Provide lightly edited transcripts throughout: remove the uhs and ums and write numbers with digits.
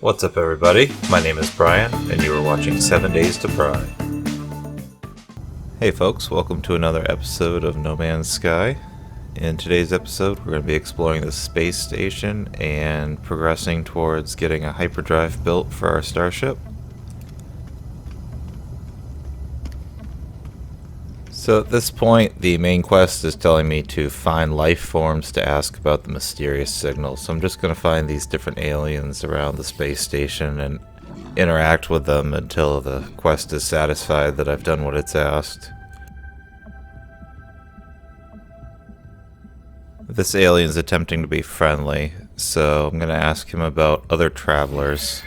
What's up everybody, my name is Brian, and you are watching 7 Days to Pry. Hey folks, welcome to another episode of No Man's Sky. In today's episode, we're going to be exploring the space station and progressing towards getting a hyperdrive built for our starship. So at this point, the main quest is telling me to find life forms to ask about the mysterious signal. So I'm just going to find these different aliens around the space station and interact with them until the quest is satisfied that I've done what it's asked. This alien's attempting to be friendly, so I'm going to ask him about other travelers.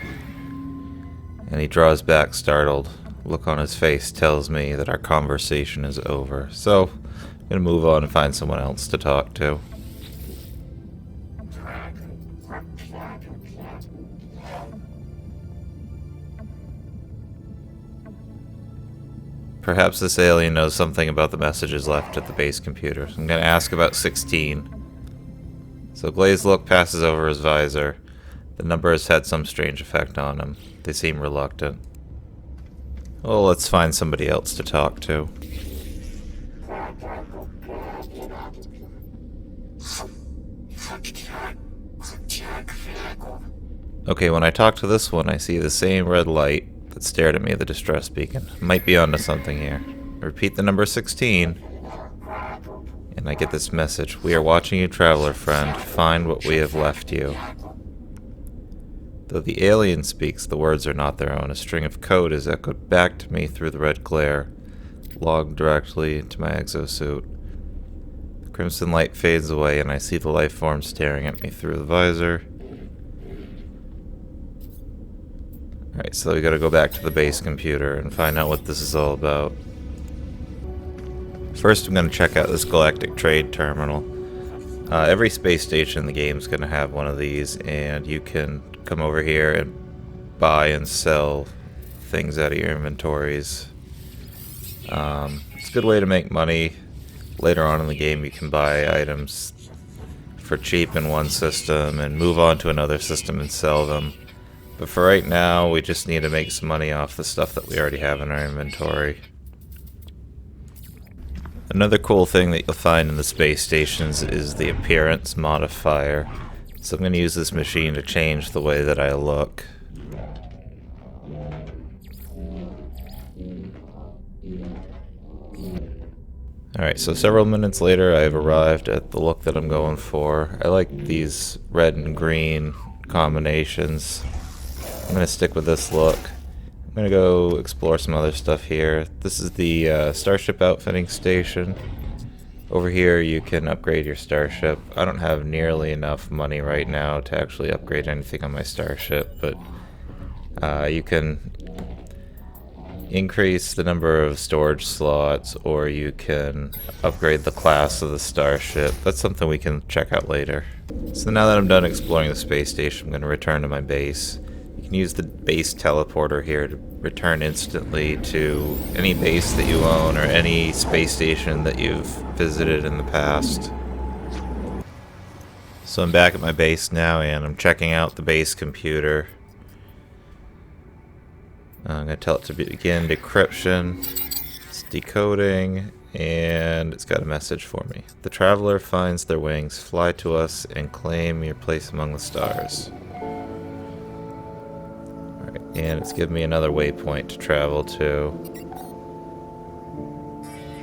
And he draws back startled. Look on his face tells me that our conversation is over. So, I'm going to move on and find someone else to talk to. Perhaps this alien knows something about the messages left at the base computer. So I'm going to ask about 16. So, glazed look passes over his visor. The number has had some strange effect on him. They seem reluctant. Well, let's find somebody else to talk to. Okay, when I talk to this one, I see the same red light that stared at me at the distress beacon. Might be onto something here. I repeat the number 16, and I get this message. We are watching you, traveler friend. Find what we have left you. Though the alien speaks, the words are not their own. A string of code is echoed back to me through the red glare, logged directly into my exosuit. The crimson light fades away, and I see the life form staring at me through the visor. Alright, so we gotta go back to the base computer and find out what this is all about. First, I'm gonna check out this galactic trade terminal. Every space station in the game is gonna have one of these, and you can come over here and buy and sell things out of your inventories. It's a good way to make money. Later on in the game you can buy items for cheap in one system and move on to another system and sell them. But for right now, we just need to make some money off the stuff that we already have in our inventory. Another cool thing that you'll find in the space stations is the appearance modifier. So I'm going to use this machine to change the way that I look. Alright, so several minutes later I've arrived at the look that I'm going for. I like these red and green combinations. I'm going to stick with this look. I'm going to go explore some other stuff here. This is the starship outfitting station. Over here you can upgrade your starship. I don't have nearly enough money right now to actually upgrade anything on my starship, but you can increase the number of storage slots, or you can upgrade the class of the starship. That's something we can check out later. So now that I'm done exploring the space station, I'm going to return to my base. You can use the base teleporter here to return instantly to any base that you own or any space station that you've visited in the past. So I'm back at my base now and I'm checking out the base computer. I'm going to tell it to begin decryption. It's decoding and it's got a message for me. The traveler finds their wings, fly to us and claim your place among the stars. And it's given me another waypoint to travel to.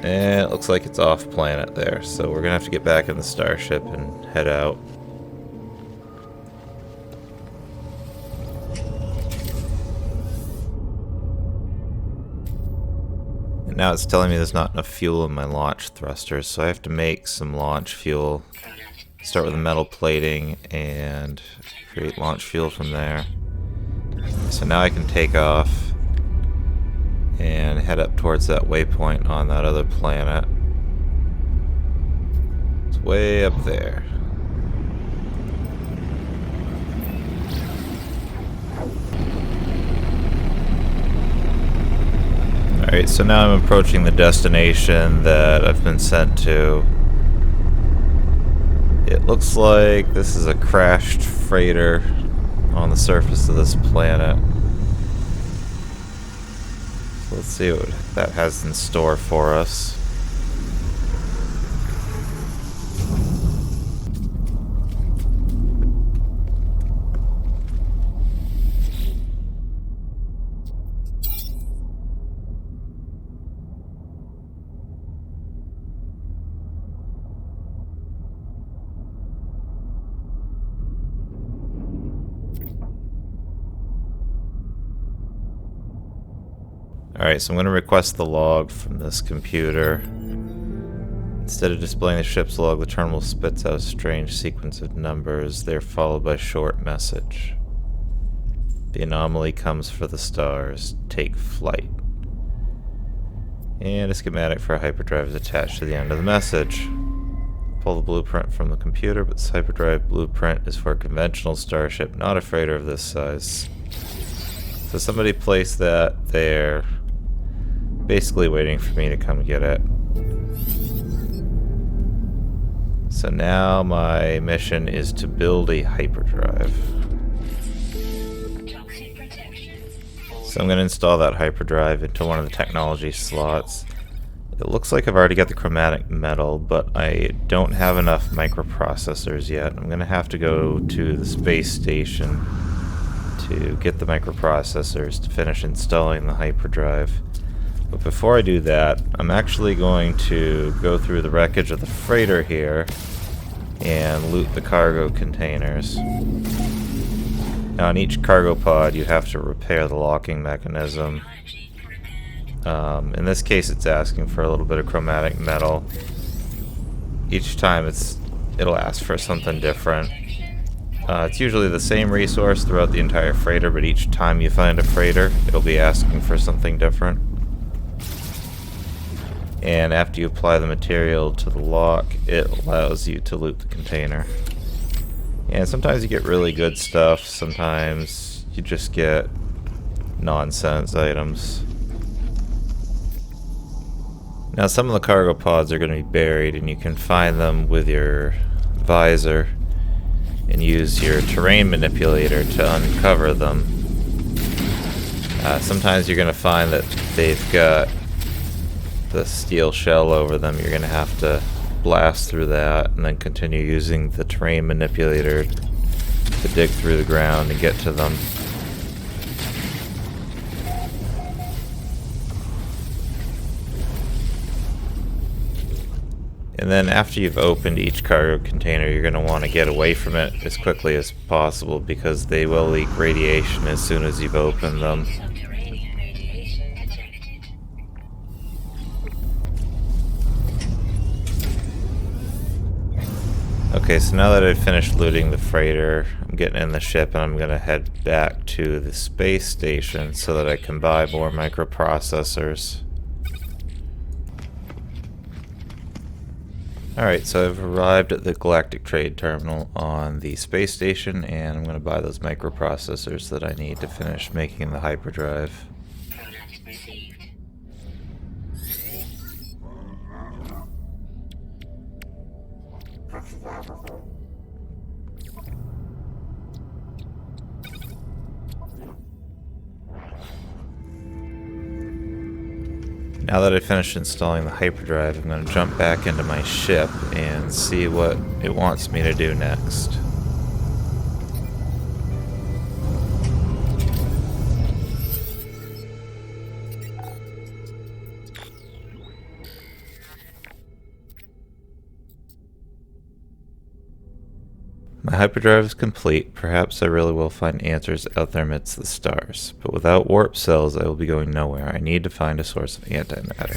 And it looks like it's off planet there, so we're gonna have to get back in the starship and head out. And now it's telling me there's not enough fuel in my launch thrusters, so I have to make some launch fuel. Start with the metal plating and create launch fuel from there. So now I can take off and head up towards that waypoint on that other planet. It's way up there. Alright, so now I'm approaching the destination that I've been sent to. It looks like this is a crashed freighter on the surface of this planet. So let's see what that has in store for us. Alright, so I'm going to request the log from this computer. Instead of displaying the ship's log, the terminal spits out a strange sequence of numbers. They're followed by a short message. The anomaly comes for the stars. Take flight. And a schematic for a hyperdrive is attached to the end of the message. Pull the blueprint from the computer, but this hyperdrive blueprint is for a conventional starship, not a freighter of this size. So somebody placed that there, basically waiting for me to come get it. So now my mission is to build a hyperdrive. So I'm going to install that hyperdrive into one of the technology slots. It looks like I've already got the chromatic metal, but I don't have enough microprocessors yet. I'm going to have to go to the space station to get the microprocessors to finish installing the hyperdrive. But before I do that, I'm actually going to go through the wreckage of the freighter here and loot the cargo containers. Now on each cargo pod you have to repair the locking mechanism. In this case it's asking for a little bit of chromatic metal. Each time it'll ask for something different. It's usually the same resource throughout the entire freighter, but each time you find a freighter it'll be asking for something different. And after you apply the material to the lock, it allows you to loot the container. And sometimes you get really good stuff, sometimes you just get nonsense items. Now some of the cargo pods are going to be buried, and you can find them with your visor and use your terrain manipulator to uncover them. Sometimes you're going to find that they've got the steel shell over them. You're going to have to blast through that and then continue using the terrain manipulator to dig through the ground and get to them. And then after you've opened each cargo container, you're going to want to get away from it as quickly as possible because they will leak radiation as soon as you've opened them. Okay, so now that I've finished looting the freighter, I'm getting in the ship and I'm going to head back to the space station so that I can buy more microprocessors. Alright, so I've arrived at the Galactic Trade Terminal on the space station, and I'm going to buy those microprocessors that I need to finish making the hyperdrive. Now that I finished installing the hyperdrive, I'm going to jump back into my ship and see what it wants me to do next. My hyperdrive is complete. Perhaps I really will find answers out there amidst the stars. But without warp cells, I will be going nowhere. I need to find a source of antimatter.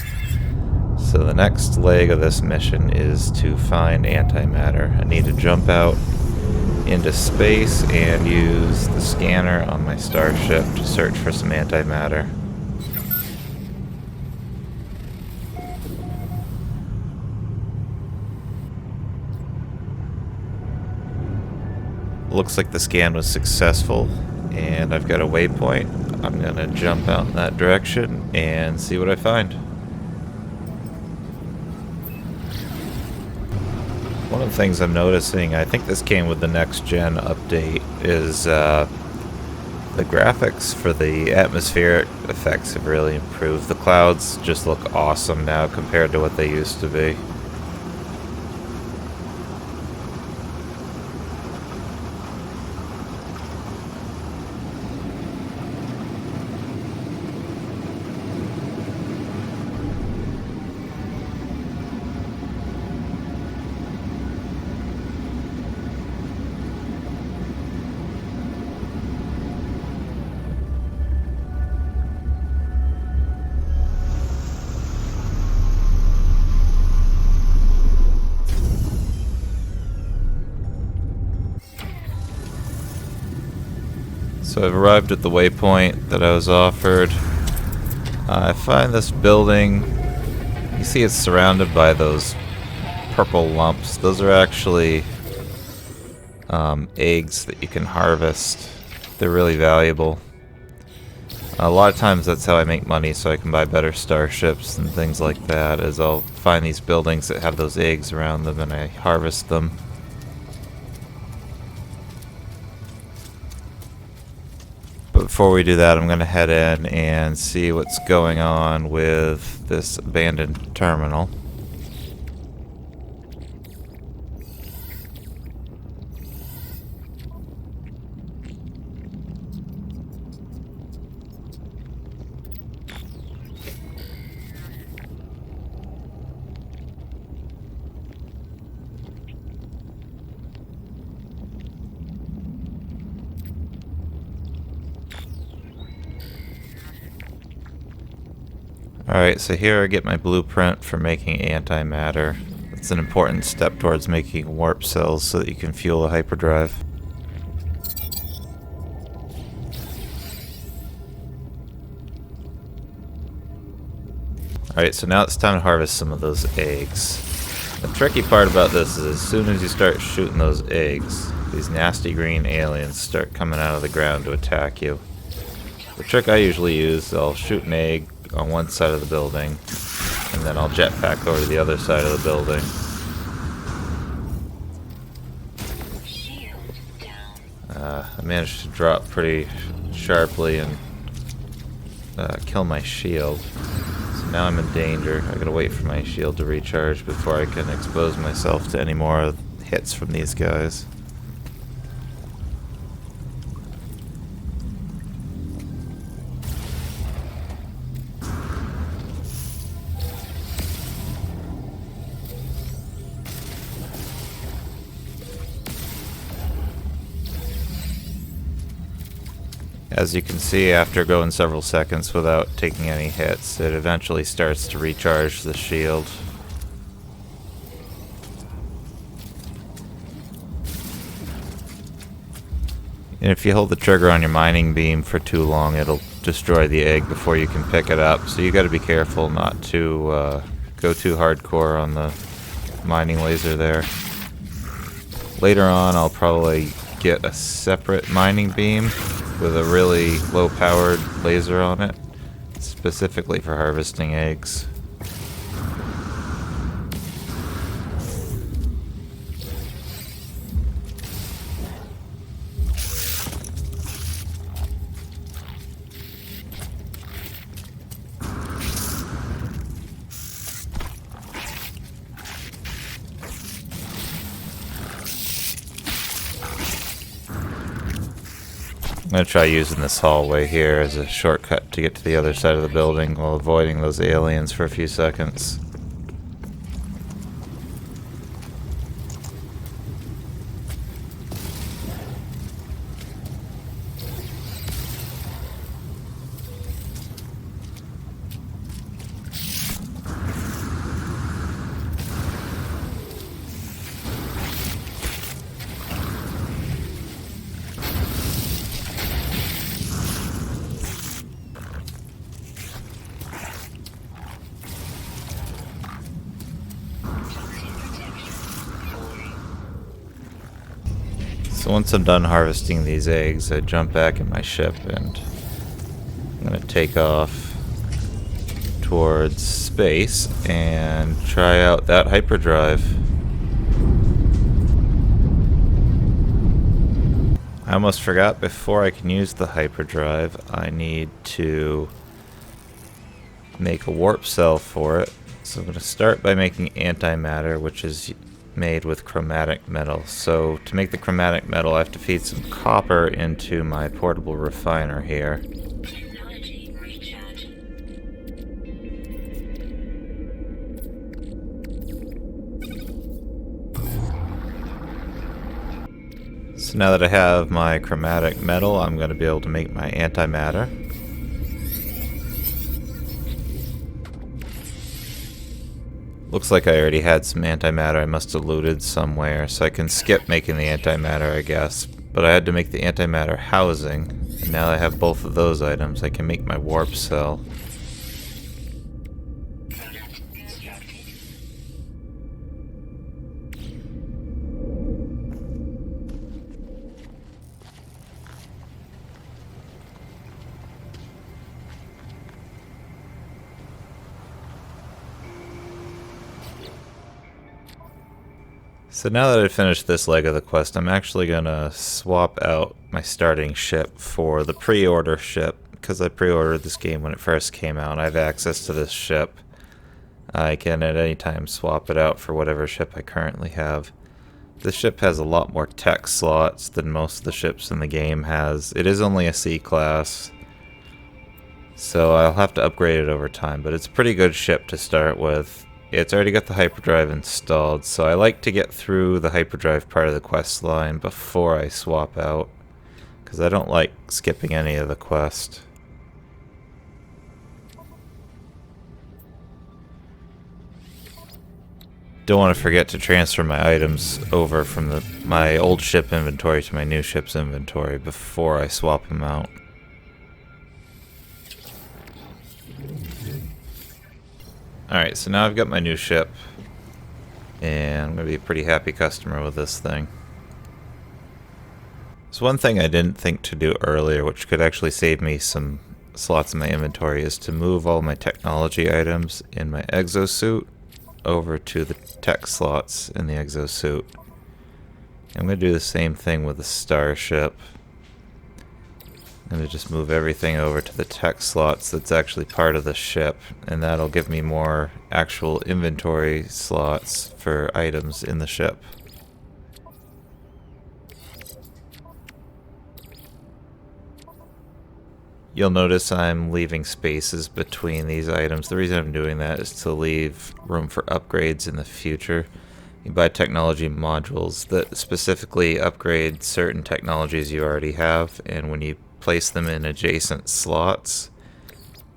So the next leg of this mission is to find antimatter. I need to jump out into space and use the scanner on my starship to search for some antimatter. Looks like the scan was successful, and I've got a waypoint. I'm gonna jump out in that direction and see what I find. One of the things I'm noticing, I think this came with the next gen update, is The graphics for the atmospheric effects have really improved. The clouds just look awesome now compared to what they used to be. So I've arrived at the waypoint that I was offered. I find this building, you see it's surrounded by those purple lumps. Those are actually eggs that you can harvest. They're really valuable. A lot of times that's how I make money, so I can buy better starships and things like that, is I'll find these buildings that have those eggs around them and I harvest them. But before we do that, I'm going to head in and see what's going on with this abandoned terminal. Alright, so here I get my blueprint for making antimatter. It's an important step towards making warp cells so that you can fuel a hyperdrive. Alright, so now it's time to harvest some of those eggs. The tricky part about this is as soon as you start shooting those eggs, these nasty green aliens start coming out of the ground to attack you. The trick I usually use, I'll shoot an egg on one side of the building, and then I'll jetpack over to the other side of the building. I managed to drop pretty sharply and kill my shield. So now I'm in danger. I gotta wait for my shield to recharge before I can expose myself to any more hits from these guys. As you can see, after going several seconds without taking any hits, it eventually starts to recharge the shield. And if you hold the trigger on your mining beam for too long, it'll destroy the egg before you can pick it up. So you gotta be careful not to go too hardcore on the mining laser there. Later on, I'll probably get a separate mining beam with a really low-powered laser on it, specifically for harvesting eggs. I'm going to try using this hallway here as a shortcut to get to the other side of the building while avoiding those aliens for a few seconds. So once I'm done harvesting these eggs, I jump back in my ship and I'm going to take off towards space and try out that hyperdrive. I almost forgot, before I can use the hyperdrive, I need to make a warp cell for it. So I'm going to start by making antimatter, which is made with chromatic metal. So to make the chromatic metal, I have to feed some copper into my portable refiner here. So now that I have my chromatic metal, I'm going to be able to make my antimatter. Looks like I already had some antimatter I must have looted somewhere, so I can skip making the antimatter, I guess. But I had to make the antimatter housing, and now that I have both of those items, I can make my warp cell. So now that I've finished this leg of the quest, I'm actually going to swap out my starting ship for the pre-order ship, because I pre-ordered this game when it first came out. I have access to this ship. I can at any time swap it out for whatever ship I currently have. This ship has a lot more tech slots than most of the ships in the game has. It is only a C class, so I'll have to upgrade it over time, but it's a pretty good ship to start with. It's already got the hyperdrive installed, so I like to get through the hyperdrive part of the quest line before I swap out, because I don't like skipping any of the quest. Don't want to forget to transfer my items over from my old ship inventory to my new ship's inventory before I swap them out. Alright, so now I've got my new ship, and I'm going to be a pretty happy customer with this thing. So one thing I didn't think to do earlier, which could actually save me some slots in my inventory, is to move all my technology items in my exosuit over to the tech slots in the exosuit. I'm going to do the same thing with the starship. I'm going to just move everything over to the tech slots that's actually part of the ship, and that'll give me more actual inventory slots for items in the ship. You'll notice I'm leaving spaces between these items. The reason I'm doing that is to leave room for upgrades in the future. You buy technology modules that specifically upgrade certain technologies you already have, and when you place them in adjacent slots,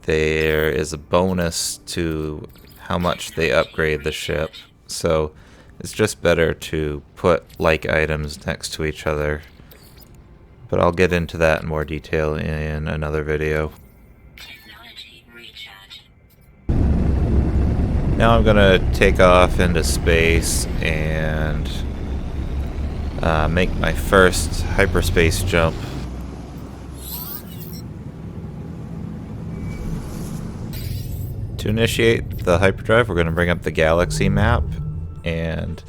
there is a bonus to how much they upgrade the ship. So it's just better to put like items next to each other. But I'll get into that in more detail in another video. Now I'm gonna take off into space and make my first hyperspace jump. To initiate the hyperdrive, we're going to bring up the galaxy map, and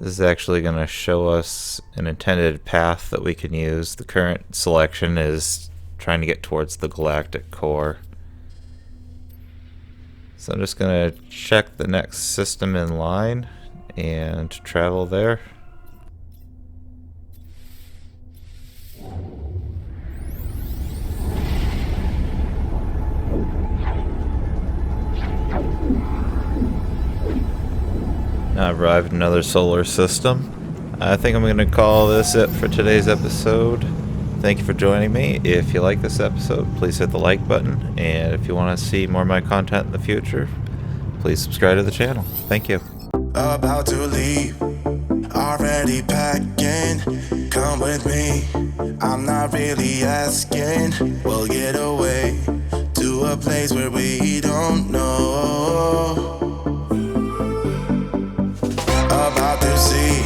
this is actually going to show us an intended path that we can use. The current selection is trying to get towards the galactic core. So I'm just going to check the next system in line and travel there. Now I've arrived in another solar system. I think I'm going to call this it for today's episode. Thank you for joining me. If you like this episode, please hit the like button. And if you want to see more of my content in the future, please subscribe to the channel. Thank you. About to leave, already packing. Come with me, I'm not really asking. We'll get away to a place where we don't know. About to see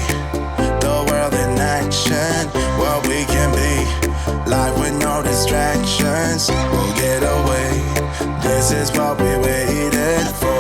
the world in action, what we can be, life with no distractions. We'll get away, this is what we waited for.